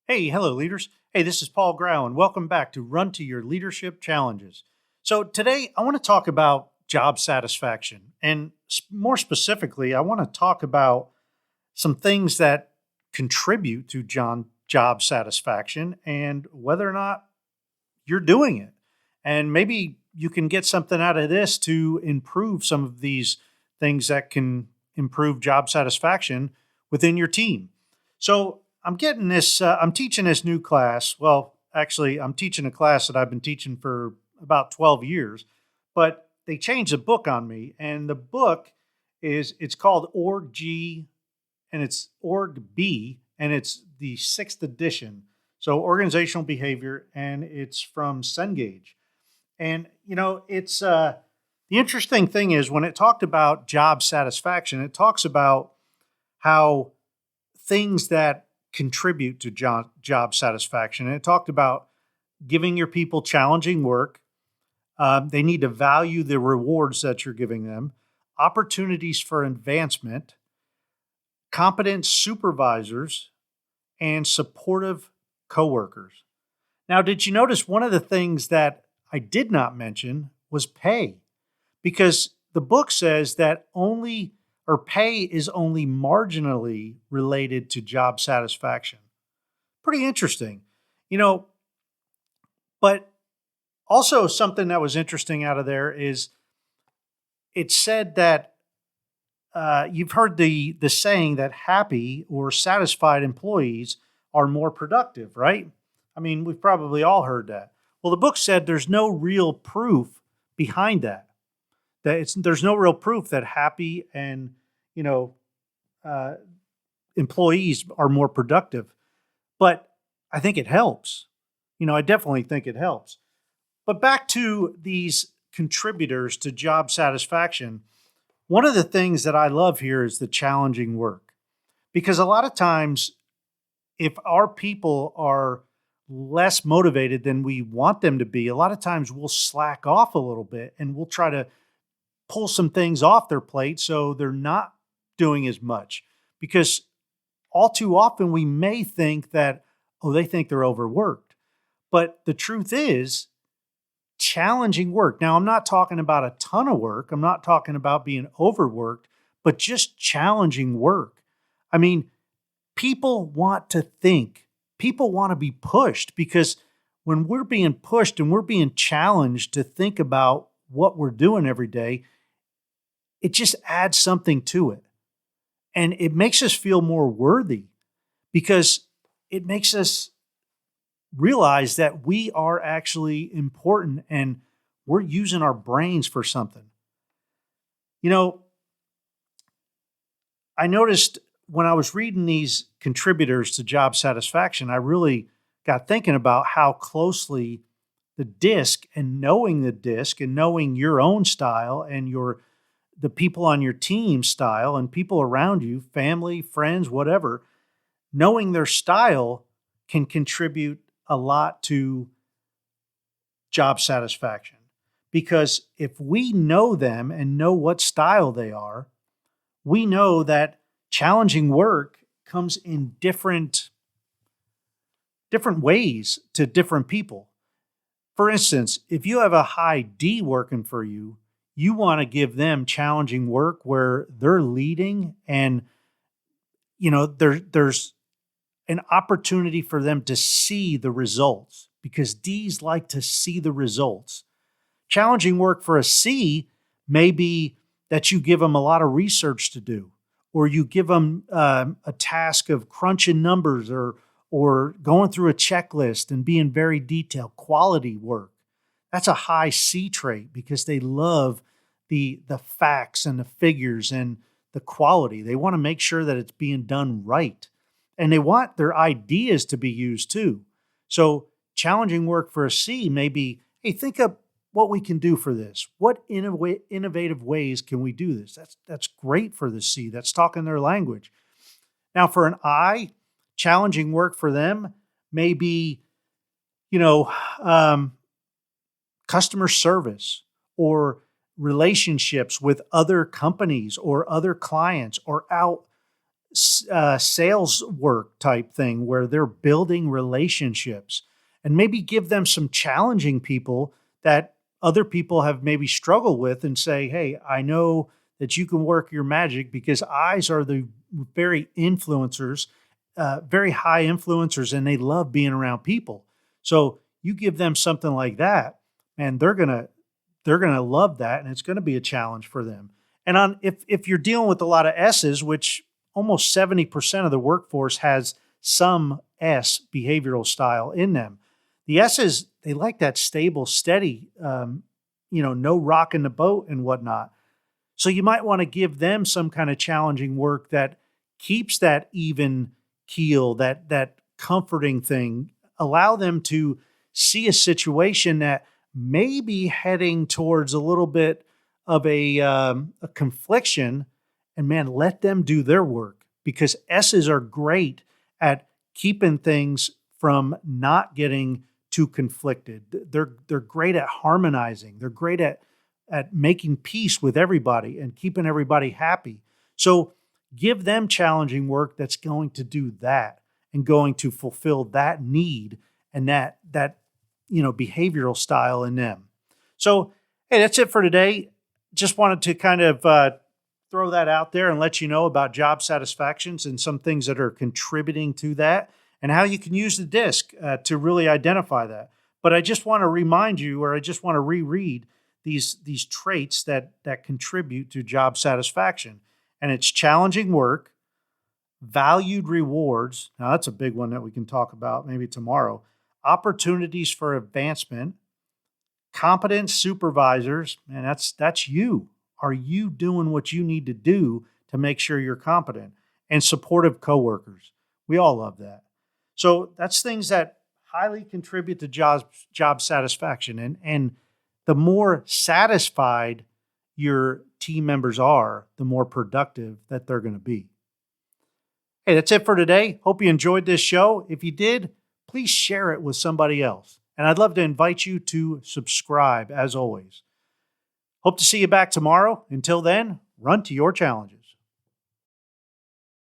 Hey, hello, leaders. Hey, this is Paul Grau, and welcome back to Run to Your Leadership Challenges. So, today I want to talk about job satisfaction. And more specifically, I want to talk about some things that contribute to job satisfaction and whether or not you're doing it. And maybe you can get something out of this to improve some of these things that can improve job satisfaction within your team. So I'm teaching this new class. Well, actually, I'm teaching a class that I've been teaching for about 12 years, but they changed the book on me. And the book it's called Org G and it's Org B, and it's the sixth edition. So organizational behavior, and it's from Cengage. And it's the interesting thing is when it talked about job satisfaction, it talks about how things that contribute to job satisfaction. And it talked about giving your people challenging work. They need to value the rewards that you're giving them, opportunities for advancement, competent supervisors, and supportive coworkers. Now, did you notice one of the things that I did not mention was pay? Because the book says that pay is only marginally related to job satisfaction. Pretty interesting. You know, but also something that was interesting out of there is it said that you've heard the saying that happy or satisfied employees are more productive, right? I mean, we've probably all heard that. Well, the book said there's no real proof behind that. There's no real proof that happy and you know uh, employees are more productive. But I think it helps. I definitely think it helps. But back to these contributors to job satisfaction, one of the things that I love here is the challenging work. Because a lot of times, if our people are less motivated than we want them to be, a lot of times we'll slack off a little bit and we'll try to pull some things off their plate so they're not doing as much. Because all too often we may think that, oh, they think they're overworked. But the truth is, challenging work. Now, I'm not talking about a ton of work. I'm not talking about being overworked, but just challenging work. I mean, people want to think, people want to be pushed because when we're being pushed and we're being challenged to think about what we're doing every day, it just adds something to it. And it makes us feel more worthy because it makes us realize that we are actually important and we're using our brains for something. You know, I noticed when I was reading these contributors to job satisfaction, I really got thinking about how closely the disc and knowing your own style and the people on your team style and people around you, family, friends, whatever, knowing their style can contribute a lot to job satisfaction. Because if we know them and know what style they are, we know that challenging work comes in different ways to different people. For instance, if you have a high D working for you, you want to give them challenging work where they're leading and there's an opportunity for them to see the results because D's like to see the results. Challenging work for a C may be that you give them a lot of research to do, or you give them a task of crunching numbers or going through a checklist and being very detailed, quality work. That's a high C trait because they love the facts and the figures and the quality. They want to make sure that it's being done right. And they want their ideas to be used too. So challenging work for a C may be, hey, think of what we can do for this. What innovative ways can we do this? That's great for the C. That's talking their language. Now for an I, challenging work for them may be, you know, um, customer service or relationships with other companies or other clients or out sales work type thing where they're building relationships, and maybe give them some challenging people that other people have maybe struggled with and say, hey, I know that you can work your magic because eyes are the very influencers, very high influencers, and they love being around people. So you give them something like that, and they're gonna love that, and it's gonna be a challenge for them. And on if you're dealing with a lot of S's, which almost 70% of the workforce has some S behavioral style in them. The S's, they like that stable, steady, no rocking the boat and whatnot. So you might want to give them some kind of challenging work that keeps that even keel, that comforting thing. Allow them to see a situation that may be heading towards a little bit of a confliction, and man, let them do their work because S's are great at keeping things from not getting too conflicted. They're great at harmonizing. They're great at making peace with everybody and keeping everybody happy. So give them challenging work that's going to do that and going to fulfill that need and that behavioral style in them. So hey, that's it for today. Just wanted to kind of throw that out there and let you know about job satisfactions and some things that are contributing to that and how you can use the DISC to really identify that. But I just want to remind you, or I just want to reread these traits that contribute to job satisfaction. And it's challenging work, valued rewards. Now that's a big one that we can talk about maybe tomorrow. Opportunities for advancement, competent supervisors, and that's you. Are you doing what you need to do to make sure you're competent? And supportive coworkers. We all love that. So that's things that highly contribute to job satisfaction. And the more satisfied your team members are, the more productive that they're going to be. Hey, that's it for today. Hope you enjoyed this show. If you did, please share it with somebody else. And I'd love to invite you to subscribe as always. Hope to see you back tomorrow. Until then, run to your challenges.